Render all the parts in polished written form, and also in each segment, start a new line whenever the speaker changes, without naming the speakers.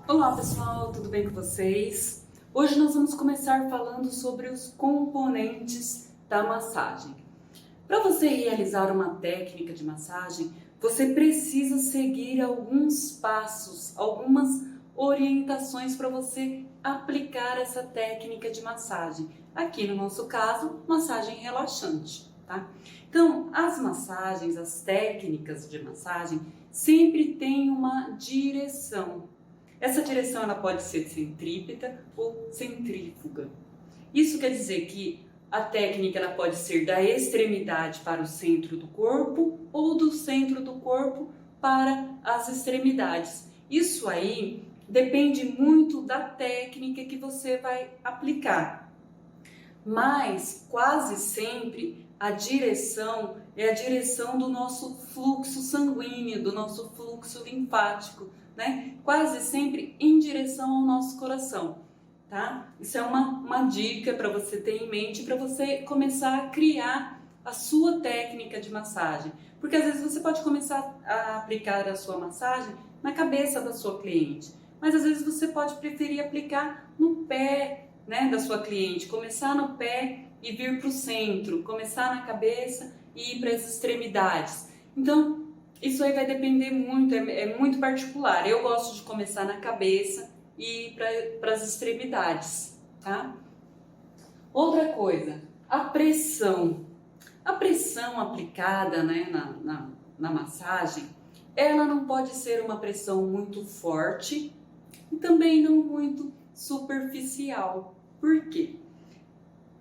Olá pessoal, tudo bem com vocês? Hoje nós vamos começar falando sobre os componentes da massagem. Para você realizar uma técnica de massagem, você precisa seguir alguns passos, algumas orientações para você aplicar essa técnica de massagem. Aqui no nosso caso, massagem relaxante, tá? Então, as massagens, as técnicas de massagem sempre têm uma direção. Essa direção ela pode ser centrípeta ou centrífuga. Isso quer dizer que a técnica ela pode ser da extremidade para o centro do corpo ou do centro do corpo para as extremidades. Isso aí depende muito da técnica que você vai aplicar. Mas quase sempre a direção é a direção do nosso fluxo sanguíneo, do nosso fluxo linfático, né? Quase sempre em direção ao nosso coração, tá? Isso é uma dica para você ter em mente, para você começar a criar a sua técnica de massagem. Porque às vezes você pode começar a aplicar a sua massagem na cabeça da sua cliente, mas às vezes você pode preferir aplicar no pé, né, da sua cliente, começar no pé e vir para o centro, começar na cabeça e ir para as extremidades. Então, isso aí vai depender muito, é muito particular. Eu gosto de começar na cabeça e ir para as extremidades, tá? Outra coisa, a pressão. A pressão aplicada, né, na massagem, ela não pode ser uma pressão muito forte e também não muito superficial. Por quê?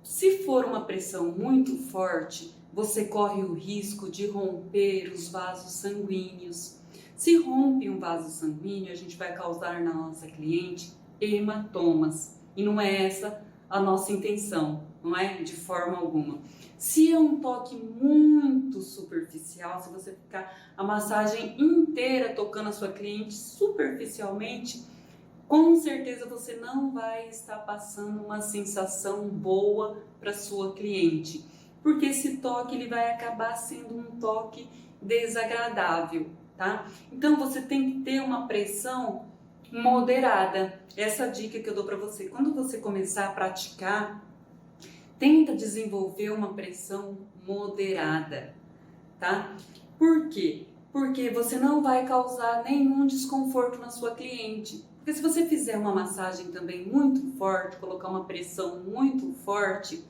Se for uma pressão muito forte, você corre o risco de romper os vasos sanguíneos. Se rompe um vaso sanguíneo, a gente vai causar na nossa cliente hematomas. E não é essa a nossa intenção, não é de forma alguma. Se é um toque muito superficial, se você ficar a massagem inteira tocando a sua cliente superficialmente, com certeza você não vai estar passando uma sensação boa para sua cliente, porque esse toque ele vai acabar sendo um toque desagradável, tá? Então você tem que ter uma pressão moderada. Essa dica que eu dou para você, quando você começar a praticar, tenta desenvolver uma pressão moderada, tá? Por quê? Porque você não vai causar nenhum desconforto na sua cliente. Porque se você fizer uma massagem também muito forte, colocar uma pressão muito forte,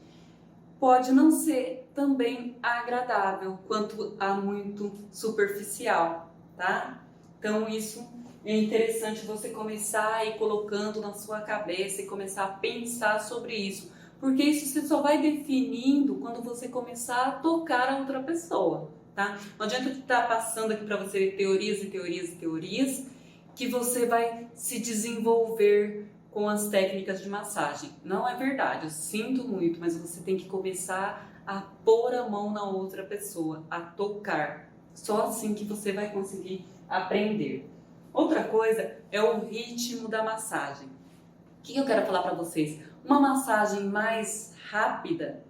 pode não ser também agradável quanto a muito superficial, tá? Então isso é interessante você começar a ir colocando na sua cabeça e começar a pensar sobre isso, porque isso você só vai definindo quando você começar a tocar a outra pessoa, tá? Não adianta eu estar passando aqui para você teorias e teorias e teorias, que você vai se desenvolver com as técnicas de massagem. Não é verdade, eu sinto muito, mas você tem que começar a pôr a mão na outra pessoa, a tocar. Só assim que você vai conseguir aprender. Outra coisa é o ritmo da massagem. O que eu quero falar para vocês? Uma massagem mais rápida,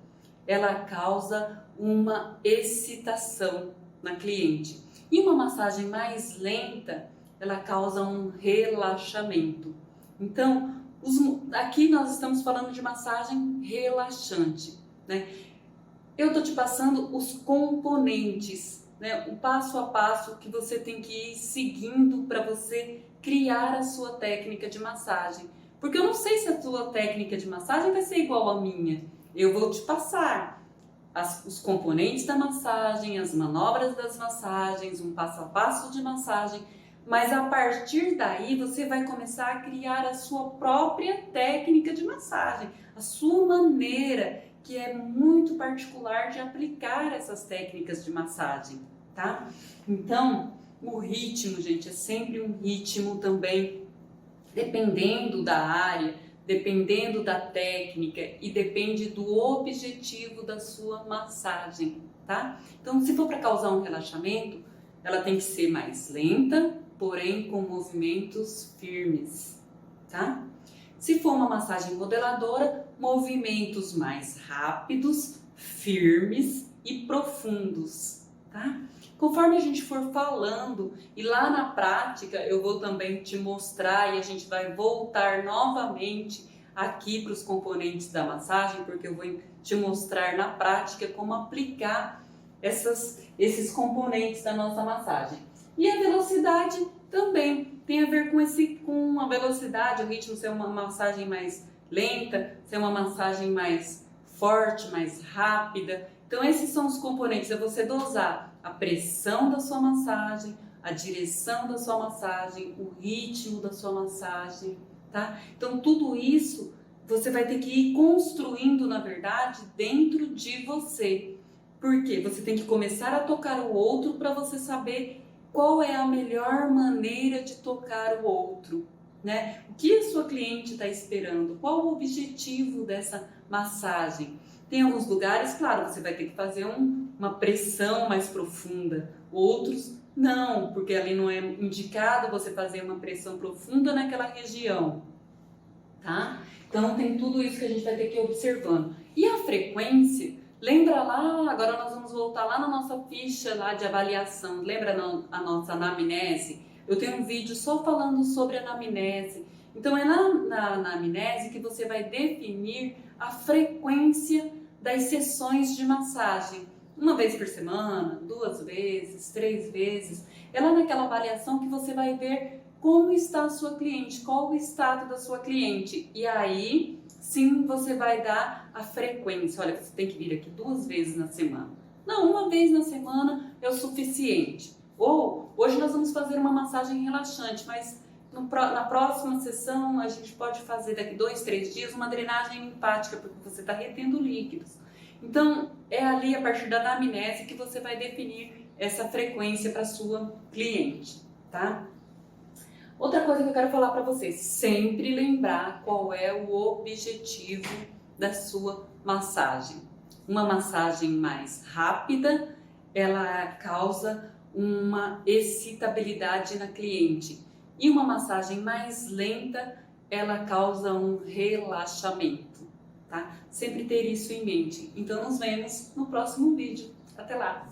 ela causa uma excitação na cliente. E uma massagem mais lenta, ela causa um relaxamento. Então, aqui nós estamos falando de massagem relaxante, né? Eu estou te passando os componentes, né? O passo a passo que você tem que ir seguindo para você criar a sua técnica de massagem. Porque eu não sei se a sua técnica de massagem vai ser igual à minha. Eu vou te passar os componentes da massagem, as manobras das massagens, um passo a passo de massagem, mas a partir daí você vai começar a criar a sua própria técnica de massagem, a sua maneira, que é muito particular de aplicar essas técnicas de massagem, tá? Então, o ritmo, gente, é sempre um ritmo também, dependendo da área, dependendo da técnica e depende do objetivo da sua massagem, tá? Então, se for para causar um relaxamento, ela tem que ser mais lenta, porém com movimentos firmes, tá? Se for uma massagem modeladora, movimentos mais rápidos, firmes e profundos, tá? Conforme a gente for falando e lá na prática eu vou também te mostrar e a gente vai voltar novamente aqui para os componentes da massagem, porque eu vou te mostrar na prática como aplicar esses componentes da nossa massagem. E a velocidade também tem a ver com a velocidade, o ritmo ser uma massagem mais lenta, ser uma massagem mais forte, mais rápida. Então esses são os componentes, é você dosar a pressão da sua massagem, a direção da sua massagem, o ritmo da sua massagem, tá? Então tudo isso você vai ter que ir construindo, na verdade, dentro de você. Porque você tem que começar a tocar o outro para você saber qual é a melhor maneira de tocar o outro, né? O que a sua cliente está esperando? Qual o objetivo dessa massagem? Tem alguns lugares, claro, você vai ter que fazer uma pressão mais profunda. Outros, não, porque ali não é indicado você fazer uma pressão profunda naquela região, tá? Então tem tudo isso que a gente vai ter que ir observando. E a frequência, lembra lá, agora nós vamos voltar lá na nossa ficha lá de avaliação, lembra a nossa anamnese? Eu tenho um vídeo só falando sobre anamnese. Então é na anamnese que você vai definir a frequência das sessões de massagem. Uma vez por semana, 2 vezes, 3 vezes. É lá naquela avaliação que você vai ver como está a sua cliente, qual o estado da sua cliente. E aí, sim, você vai dar a frequência. Olha, você tem que vir aqui 2 vezes na semana. Não, 1 vez na semana é o suficiente. Ou, hoje nós vamos fazer uma massagem relaxante, mas na próxima sessão a gente pode fazer daqui 2, 3 dias uma drenagem linfática, porque você está retendo líquidos. Então, é ali a partir da anamnese que você vai definir essa frequência para sua cliente, tá? Outra coisa que eu quero falar para vocês, sempre lembrar qual é o objetivo da sua massagem. Uma massagem mais rápida, ela causa uma excitabilidade na cliente. E uma massagem mais lenta, ela causa um relaxamento, tá? Sempre ter isso em mente. Então nos vemos no próximo vídeo. Até lá!